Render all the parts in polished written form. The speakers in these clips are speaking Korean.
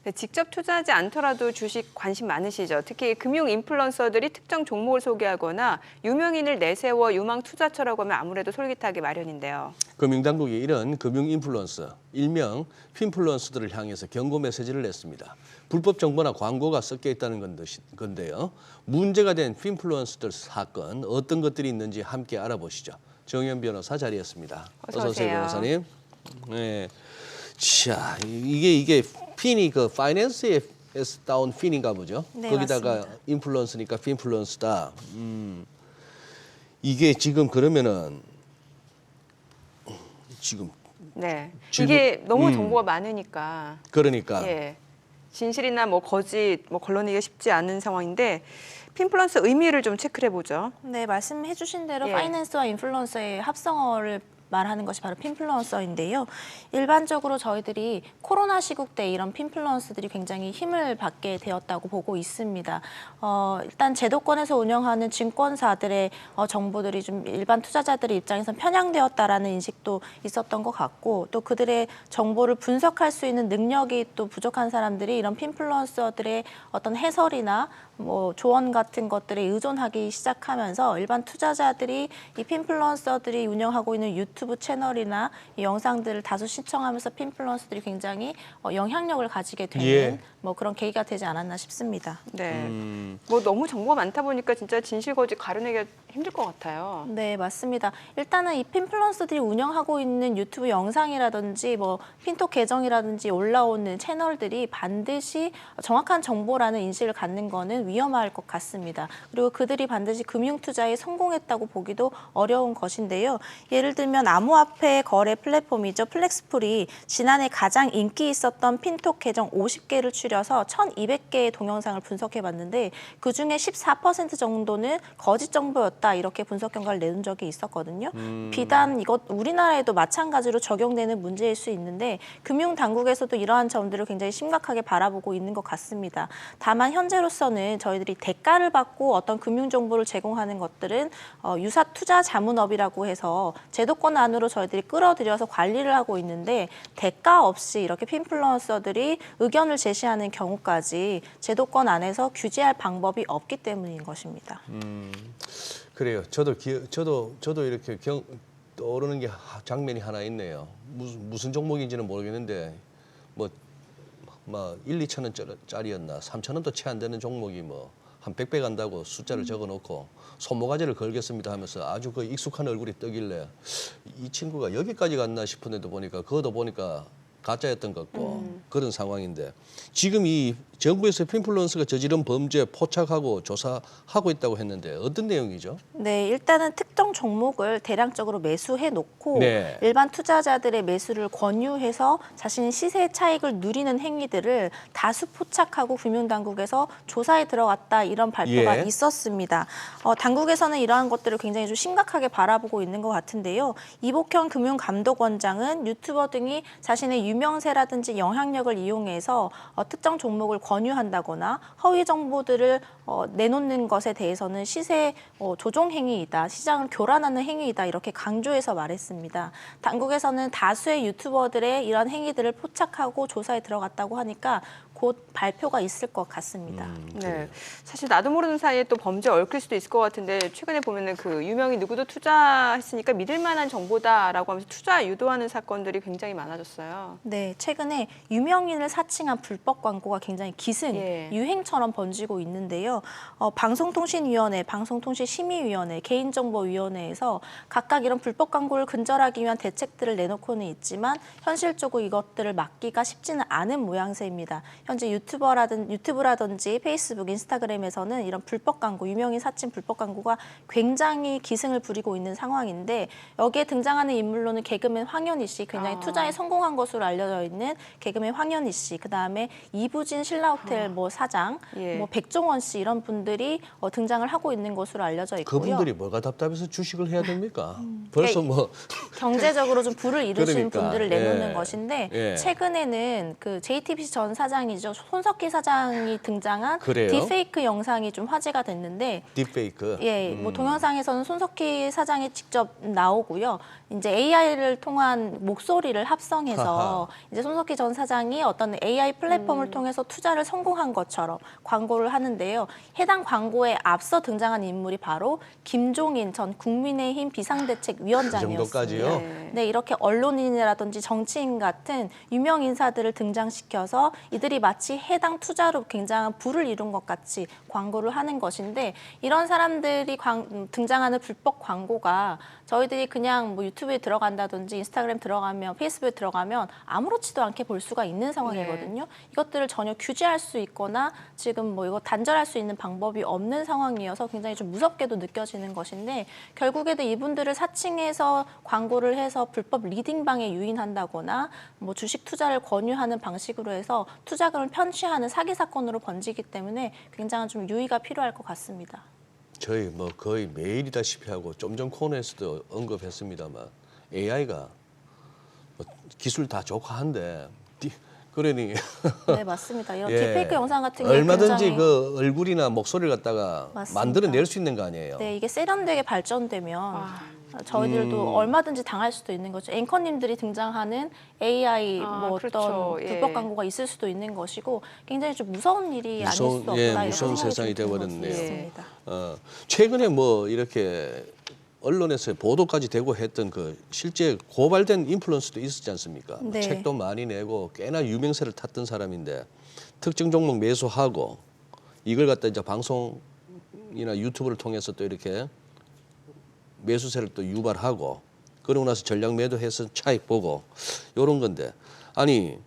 네, 직접 투자하지 않더라도 주식 관심 많으시죠? 특히 금융 인플루언서들이 특정 종목을 소개하거나 유명인을 내세워 유망 투자처라고 하면 아무래도 솔깃하기 마련인데요. 금융당국이 이런 금융 인플루언서, 일명 핀플루언서들을 향해서 경고 메시지를 냈습니다. 불법 정보나 광고가 섞여 있다는 건데요. 문제가 된 핀플루언서들 사건, 어떤 것들이 있는지 함께 알아보시죠. 정현 변호사 자리했습니다. 어서 오세요, 변호사님. 네. 자, 이게 핀이 그 파이낸스에 따온 핀인가 보죠. 네, 거기다가 맞습니다. 인플루언서니까 핀플루언서다. 이게 지금 그러면은 지금 네, 질문- 이게 너무 정보가 많으니까 그러니까 예, 진실이나 뭐 거짓 뭐 걸러내기가 쉽지 않은 상황인데 핀플루언서 의미를 좀 체크해 보죠. 네, 말씀해 주신 대로 예. 파이낸스와 인플루언서의 합성어를 말하는 것이 바로 핀플루언서인데요. 일반적으로 저희들이 코로나 시국 때 이런 핀플루언서들이 굉장히 힘을 받게 되었다고 보고 있습니다. 일단 제도권에서 운영하는 증권사들의 정보들이 좀 일반 투자자들의 입장에서 편향되었다라는 인식도 있었던 것 같고, 또 그들의 정보를 분석할 수 있는 능력이 또 부족한 사람들이 이런 핀플루언서들의 어떤 해설이나 뭐 조언 같은 것들에 의존하기 시작하면서 일반 투자자들이 이 핀플루언서들이 운영하고 있는 유튜브 채널이나 이 영상들을 다수 시청하면서 핀플루언서들이 굉장히 영향력을 가지게 되는 예. 뭐 그런 계기가 되지 않았나 싶습니다. 네, 뭐 너무 정보가 많다 보니까 진짜 진실 거짓 가려내기가 힘들 것 같아요. 네, 맞습니다. 일단은 이 핀플루언서들이 운영하고 있는 유튜브 영상이라든지 뭐 핀톡 계정이라든지 올라오는 채널들이 반드시 정확한 정보라는 인식을 갖는 거는 위험할 것 같습니다. 그리고 그들이 반드시 금융투자에 성공했다고 보기도 어려운 것인데요. 예를 들면 암호화폐 거래 플랫폼이죠. 플렉스풀이 지난해 가장 인기 있었던 핀톡 계정 50개를 추려서 1,200개의 동영상을 분석해봤는데 그중에 14% 정도는 거짓 정보였다. 이렇게 분석 결과를 내는 적이 있었거든요. 비단 이것 우리나라에도 마찬가지로 적용되는 문제일 수 있는데 금융당국에서도 이러한 점들을 굉장히 심각하게 바라보고 있는 것 같습니다. 다만 현재로서는 저희들이 대가를 받고 어떤 금융정보를 제공하는 것들은 유사 투자 자문업이라고 해서 제도권 안으로 저희들이 끌어들여서 관리를 하고 있는데 대가 없이 이렇게 핀플루언서들이 의견을 제시하는 경우까지 제도권 안에서 규제할 방법이 없기 때문인 것입니다. 그래요. 저도 이렇게 떠오르는 게 장면이 하나 있네요. 무슨 종목인지는 모르겠는데 뭐 1, 2천 원짜리였나 3천 원도 채 안 되는 종목이 뭐 한 100배 간다고 숫자를 적어놓고 손모가지를 걸겠습니다 하면서 아주 그 익숙한 얼굴이 뜨길래 이 친구가 여기까지 갔나 싶은데도 보니까 그것도 보니까 가짜였던 것 같고 그런 상황인데 지금 이 정부에서 핀플루언서가 저지른 범죄 포착하고 조사하고 있다고 했는데 어떤 내용이죠? 네, 일단은 특정 종목을 대량적으로 매수해 놓고 네. 일반 투자자들의 매수를 권유해서 자신의 시세 차익을 누리는 행위들을 다수 포착하고 금융당국에서 조사에 들어갔다 이런 발표가 예. 있었습니다. 당국에서는 이러한 것들을 굉장히 좀 심각하게 바라보고 있는 것 같은데요. 이복현 금융감독원장은 유튜버 등이 자신의 유명세라든지 영향력을 이용해서 특정 종목을 권유한다거나 허위 정보들을 내놓는 것에 대해서는 시세 조종 행위이다, 시장을 교란하는 행위이다 이렇게 강조해서 말했습니다. 당국에서는 다수의 유튜버들의 이런 행위들을 포착하고 조사에 들어갔다고 하니까 곧 발표가 있을 것 같습니다. 네, 사실 나도 모르는 사이에 또 범죄에 얽힐 수도 있을 것 같은데 최근에 보면은 그 유명인 누구도 투자했으니까 믿을 만한 정보다라고 하면서 투자 유도하는 사건들이 굉장히 많아졌어요. 네, 최근에 유명인을 사칭한 불법 광고가 굉장히 기승, 예. 유행처럼 번지고 있는데요. 방송통신위원회, 방송통신심의위원회, 개인정보위원회에서 각각 이런 불법 광고를 근절하기 위한 대책들을 내놓고는 있지만 현실적으로 이것들을 막기가 쉽지는 않은 모양새입니다. 현재 유튜브라든지 페이스북, 인스타그램에서는 이런 불법 광고, 유명인 사칭 불법 광고가 굉장히 기승을 부리고 있는 상황인데 여기에 등장하는 인물로는 개그맨 황현희 씨, 굉장히 투자에 성공한 것으로 알려져 있는 개그맨 황현희 씨, 그다음에 이부진 신라호텔 뭐 사장, 예. 뭐 백종원 씨 이런 분들이 등장을 하고 있는 것으로 알려져 있고요. 그분들이 뭐가 답답해서 주식을 해야 됩니까? 벌써 뭐 경제적으로 좀 부를 이루신 그러니까, 분들을 내놓는 예. 것인데 예. 최근에는 그 JTBC 전 사장이죠. 손석희 사장이 등장한 그래요? 딥페이크 영상이 좀 화제가 됐는데 딥페이크. 예, 뭐 동영상에서는 손석희 사장이 직접 나오고요. 이제 AI를 통한 목소리를 합성해서 이제 손석희 전 사장이 어떤 AI 플랫폼을 통해서 투자를 성공한 것처럼 광고를 하는데요. 해당 광고에 앞서 등장한 인물이 바로 김종인 전 국민의힘 비상대책위원장이었습니다. 정도까지요? 네, 이렇게 언론인이라든지 정치인 같은 유명 인사들을 등장시켜서 이들이 마치 해당 투자로 굉장한 부를 이룬 것 같이 광고를 하는 것인데 이런 사람들이 등장하는 불법 광고가 저희들이 그냥 뭐 유튜브에 들어간다든지 인스타그램 들어가면 페이스북에 들어가면 아무렇지도 않게 볼 수가 있는 상황이거든요. 이것들을 전혀 규제할 수 있거나 지금 뭐 이거 단절할 수 있는 방법이 없는 상황이어서 굉장히 좀 무섭게도 느껴지는 것인데 결국에도 이분들을 사칭해서 광고를 해서 불법 리딩방에 유인한다거나 뭐 주식 투자를 권유하는 방식으로 해서 투자금을 편취하는 사기 사건으로 번지기 때문에 굉장한 좀 유의가 필요할 것 같습니다. 저희 뭐 거의 매일이다시피 하고 좀 전 코너에서도 언급했습니다만 AI가 뭐 기술 다 좋고 한데 그러니 네, 맞습니다. 이런 예, 딥페이크 영상 같은 경우 얼마든지 굉장히 그 얼굴이나 목소리를 갖다가 맞습니다. 만들어낼 수 있는 거 아니에요. 네, 이게 세련되게 발전되면 저희들도 얼마든지 당할 수도 있는 거죠. 앵커님들이 등장하는 AI 뭐 어떤 그렇죠. 불법 예. 광고가 있을 수도 있는 것이고 굉장히 좀 무서운 일이 아닐 수 없다. 이런 무서운 생각이 세상이 좀 드는 되어버렸네요. 것이 있습니다. 최근에 뭐 이렇게 언론에서 보도까지 되고 했던 그 실제 고발된 인플루언서도 있었지 않습니까? 네. 책도 많이 내고 꽤나 유명세를 탔던 사람인데 특정 종목 매수하고 이걸 갖다 이제 방송이나 유튜브를 통해서 또 이렇게 매수세를 또 유발하고 그러고 나서 전략 매도해서 차익 보고 이런 건데 아니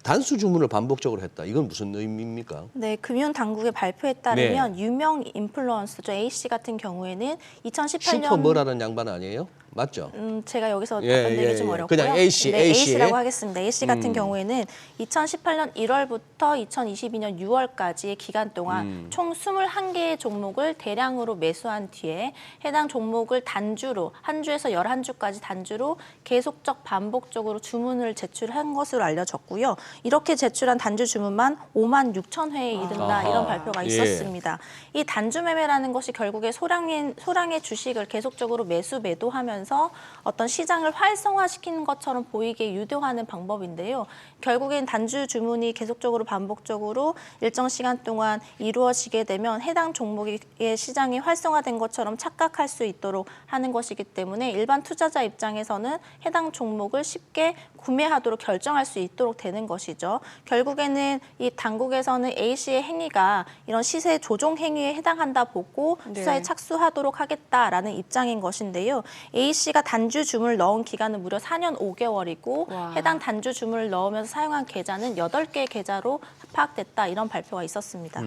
단수 주문을 반복적으로 했다. 이건 무슨 의미입니까? 네, 금융당국의 발표에 따르면 유명 인플루언서죠. A씨 같은 경우에는 2018년 슈퍼 뭐라는 양반 아니에요? 맞죠? 제가 여기서 예, 답변드리기 예, 좀 예. 어렵고요. 그냥 A씨, 네, A씨. A씨라고 하겠습니다. A씨 같은 경우에는 2018년 1월부터 2022년 6월까지의 기간 동안 총 21개의 종목을 대량으로 매수한 뒤에 해당 종목을 단주로 한 주에서 11주까지 단주로 계속적 반복적으로 주문을 제출한 것으로 알려졌고요. 이렇게 제출한 단주 주문만 5만 6천 회에 이른다 아하. 이런 발표가 예. 있었습니다. 이 단주 매매라는 것이 결국에 소량의 주식을 계속적으로 매도하면서 어떤 시장을 활성화시키는 것처럼 보이게 유도하는 방법인데요. 결국엔 단주 주문이 계속적으로 반복적으로 일정 시간 동안 이루어지게 되면 해당 종목의 시장이 활성화된 것처럼 착각할 수 있도록 하는 것이기 때문에 일반 투자자 입장에서는 해당 종목을 쉽게 구매하도록 결정할 수 있도록 되는 것이죠. 결국에는 이 당국에서는 A씨의 행위가 이런 시세 조종 행위에 해당한다 보고 수사에 착수하도록 하겠다라는 입장인 것인데요. A씨가 단주 주문을 넣은 기간은 무려 4년 5개월이고 해당 단주 주문을 넣으면서 사용한 계좌는 8개의 계좌로 파악됐다 이런 발표가 있었습니다.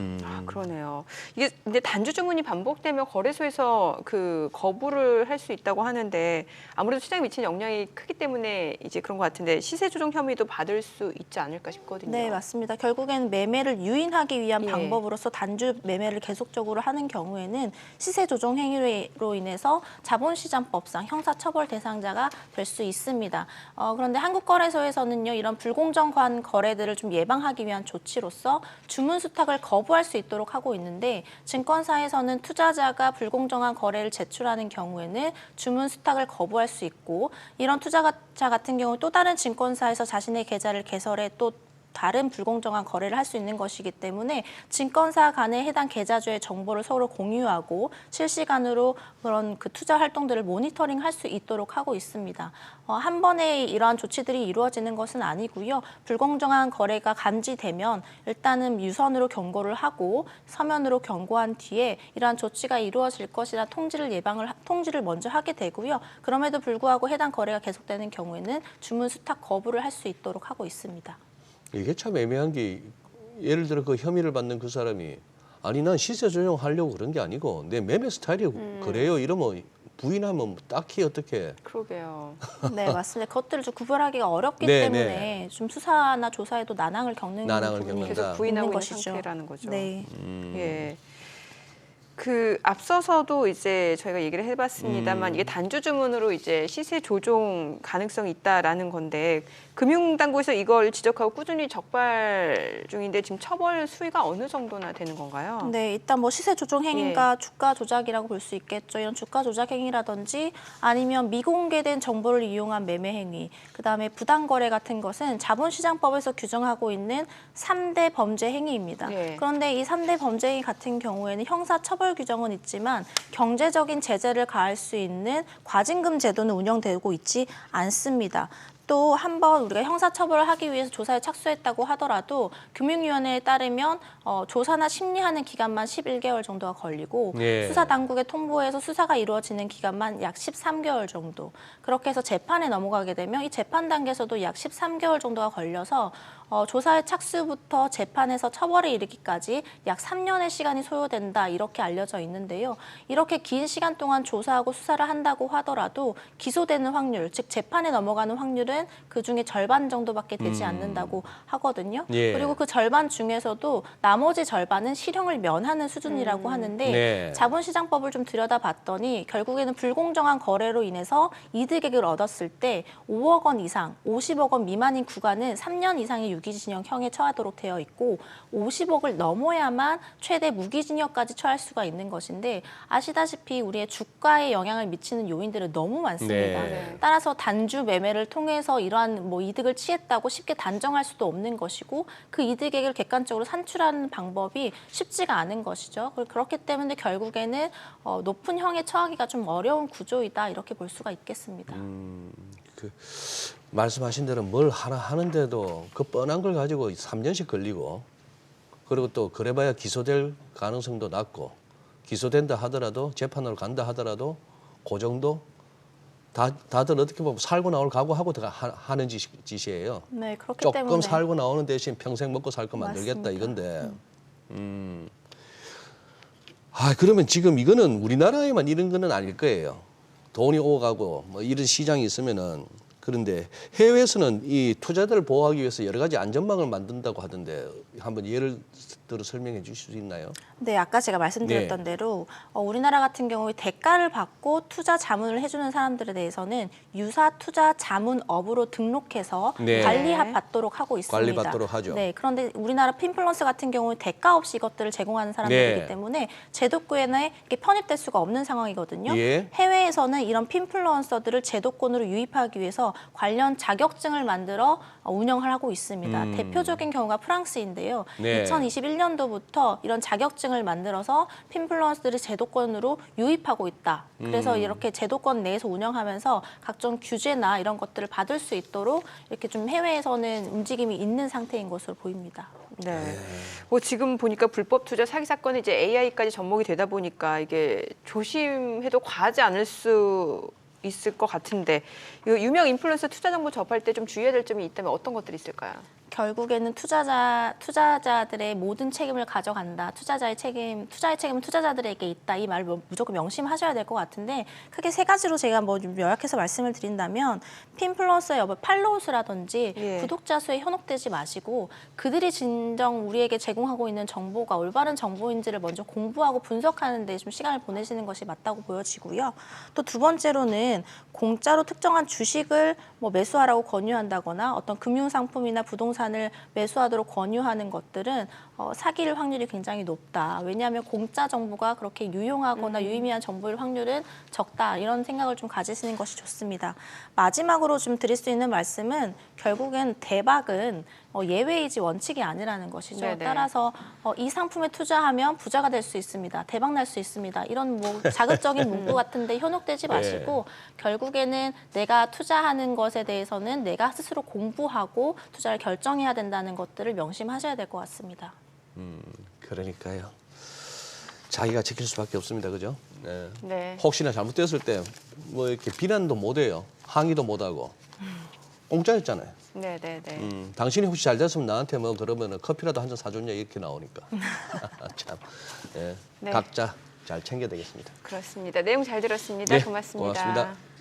그러네요. 이게 근데 단주 주문이 반복되면 거래소에서 그 거부를 할 수 있다고 하는데 아무래도 시장에 미치는 영향이 크기 때문에 이제 그런 것 같은데 시세 조정 혐의도 받을 수 있지 않을까 싶거든요. 네, 맞습니다. 결국에는 매매를 유인하기 위한 예. 방법으로서 단주 매매를 계속적으로 하는 경우에는 시세 조정 행위로 인해서 자본시장법상 형사처벌 대상자가 될 수 있습니다. 그런데 한국거래소에서는요, 이런 불공정한 거래들을 좀 예방하기 위한 조치로서 주문 수탁을 거부할 수 있도록 하고 있는데 증권사에서는 투자자가 불공정한 거래를 제출하는 경우에는 주문 수탁을 거부할 수 있고 이런 투자자 같은 경우 또 다른 증권사에서 자신의 계좌를 개설해 또 다른 불공정한 거래를 할 수 있는 것이기 때문에 증권사 간의 해당 계좌주의 정보를 서로 공유하고 실시간으로 그런 그 투자 활동들을 모니터링할 수 있도록 하고 있습니다. 한 번에 이러한 조치들이 이루어지는 것은 아니고요. 불공정한 거래가 감지되면 일단은 유선으로 경고를 하고 서면으로 경고한 뒤에 이러한 조치가 이루어질 것이라 통지를 먼저 하게 되고요. 그럼에도 불구하고 해당 거래가 계속되는 경우에는 주문 수탁 거부를 할 수 있도록 하고 있습니다. 이게 참 애매한 게 예를 들어 그 혐의를 받는 그 사람이 아니 난 시세 조정하려고 그런 게 아니고 내 매매 스타일이 그래요 이러면 부인하면 딱히 어떻게 그러게요. 네, 맞습니다. 그것들을 좀 구별하기가 어렵기 네, 때문에 네. 좀 수사나 조사에도 난항을 겪는 난항을 부분이 겪는다. 계속 부인하고 있는 것이죠. 상태라는 거죠. 네. 예. 그 앞서서도 이제 저희가 얘기를 해봤습니다만 이게 단주 주문으로 이제 시세 조종 가능성이 있다라는 건데 금융당국에서 이걸 지적하고 꾸준히 적발 중인데 지금 처벌 수위가 어느 정도나 되는 건가요? 네, 일단 뭐 시세 조종 행위가 주가 조작이라고 볼 수 있겠죠. 이런 주가 조작 행위라든지 아니면 미공개된 정보를 이용한 매매 행위, 그다음에 부당 거래 같은 것은 자본시장법에서 규정하고 있는 3대 범죄 행위입니다. 예. 그런데 이 3대 범죄 행위 같은 경우에는 형사 처벌 규정은 있지만 경제적인 제재를 가할 수 있는 과징금 제도는 운영되고 있지 않습니다. 또 한 번 우리가 형사처벌을 하기 위해서 조사에 착수했다고 하더라도 금융위원회에 따르면 조사나 심리하는 기간만 11개월 정도가 걸리고 예. 수사당국에 통보해서 수사가 이루어지는 기간만 약 13개월 정도. 그렇게 해서 재판에 넘어가게 되면 이 재판 단계에서도 약 13개월 정도가 걸려서 조사에 착수부터 재판에서 처벌에 이르기까지 약 3년의 시간이 소요된다 이렇게 알려져 있는데요. 이렇게 긴 시간 동안 조사하고 수사를 한다고 하더라도 기소되는 확률, 즉 재판에 넘어가는 확률은 그중에 절반 정도밖에 되지 않는다고 하거든요. 예. 그리고 그 절반 중에서도 나머지 절반은 실형을 면하는 수준이라고 하는데 네. 자본시장법을 좀 들여다봤더니 결국에는 불공정한 거래로 인해서 이득액을 얻었을 때 5억 원 이상, 50억 원 미만인 구간은 3년 이상의 유기징역형에 처하도록 되어 있고 50억을 넘어야만 최대 무기징역까지 처할 수가 있는 것인데 아시다시피 우리의 주가에 영향을 미치는 요인들은 너무 많습니다. 네. 따라서 단주 매매를 통해서 이러한 뭐 이득을 취했다고 쉽게 단정할 수도 없는 것이고 그 이득액을 객관적으로 산출하는 방법이 쉽지가 않은 것이죠. 그렇기 때문에 결국에는 높은 형에 처하기가 좀 어려운 구조이다 이렇게 볼 수가 있겠습니다. 그 말씀하신 대로 뭘 하나 하는데도 그 뻔한 걸 가지고 3년씩 걸리고 그리고 또 그래봐야 기소될 가능성도 낮고 기소된다 하더라도 재판으로 간다 하더라도 그 정도 다들 어떻게 보면 살고 나올 각오하고 하는 짓이에요. 네, 그렇기 조금 때문에 살고 나오는 대신 평생 먹고 살 거 만들겠다 맞습니다. 이건데. 그러면 지금 이거는 우리나라에만 이런 거는 아닐 거예요. 돈이 오가고 뭐 이런 시장이 있으면은 그런데 해외에서는 이 투자자를 보호하기 위해서 여러 가지 안전망을 만든다고 하던데 한번 예를 들어 설명해 주실 수 있나요? 네, 아까 제가 말씀드렸던 대로 우리나라 같은 경우에 대가를 받고 투자 자문을 해주는 사람들에 대해서는 유사 투자 자문업으로 등록해서 네. 관리합 받도록 하고 있습니다. 관리받도록 하죠. 네, 그런데 우리나라 핀플런스 같은 경우는 대가 없이 이것들을 제공하는 사람들이기 네. 때문에 제도권에 이렇게 편입될 수가 없는 상황이거든요. 예. 해외에서는 이런 핀플루언서들을 제도권으로 유입하기 위해서 관련 자격증을 만들어 운영을 하고 있습니다. 대표적인 경우가 프랑스인데요. 네. 2021년도부터 이런 자격증을 만들어서 핀플루언서들을 제도권으로 유입하고 있다. 그래서 이렇게 제도권 내에서 운영하면서 각종 규제나 이런 것들을 받을 수 있도록 이렇게 좀 해외에서는 움직임이 있는 상태인 것으로 보입니다. 네. 뭐 지금 보니까 불법 투자 사기 사건이 이제 AI까지 접목이 되다 보니까 이게 조심해도 과하지 않을 수 있을 것 같은데 이 유명 인플루언서 투자 정보 접할 때 좀 주의해야 될 점이 있다면 어떤 것들이 있을까요? 결국에는 투자자들의 모든 책임을 가져간다. 투자의 책임은 투자자들에게 있다. 이 말을 무조건 명심하셔야 될 것 같은데 크게 세 가지로 제가 뭐 좀 요약해서 말씀을 드린다면 핀플루언서의 여부 팔로우 수라든지 예. 구독자 수에 현혹되지 마시고 그들이 진정 우리에게 제공하고 있는 정보가 올바른 정보인지를 먼저 공부하고 분석하는 데 좀 시간을 보내시는 것이 맞다고 보여지고요. 또 두 번째로는 공짜로 특정한 주식을 뭐 매수하라고 권유한다거나 어떤 금융상품이나 부동산을 매수하도록 권유하는 것들은 사기일 확률이 굉장히 높다. 왜냐하면 공짜 정보가 그렇게 유용하거나 유의미한 정보일 확률은 적다. 이런 생각을 좀 가지시는 것이 좋습니다. 마지막으로 좀 드릴 수 있는 말씀은 결국엔 대박은 예외이지 원칙이 아니라는 것이죠. 네네. 따라서 이 상품에 투자하면 부자가 될 수 있습니다. 대박 날 수 있습니다. 이런 뭐 자극적인 문구 같은데 현혹되지 마시고 결국에는 내가 투자하는 것에 대해서는 내가 스스로 공부하고 투자를 결정해야 된다는 것들을 명심하셔야 될 것 같습니다. 그러니까요. 자기가 지킬 수밖에 없습니다. 그죠? 네. 네. 혹시나 잘못됐을 때 뭐 이렇게 비난도 못 해요. 항의도 못 하고. 공짜였잖아요. 네, 네, 네. 당신이 혹시 잘 됐으면 나한테 뭐 그러면은 커피라도 한 잔 사줬냐 이렇게 나오니까. 참. 네. 네. 각자 잘 챙겨야 되겠습니다. 그렇습니다. 내용 잘 들었습니다. 네, 고맙습니다. 고맙습니다.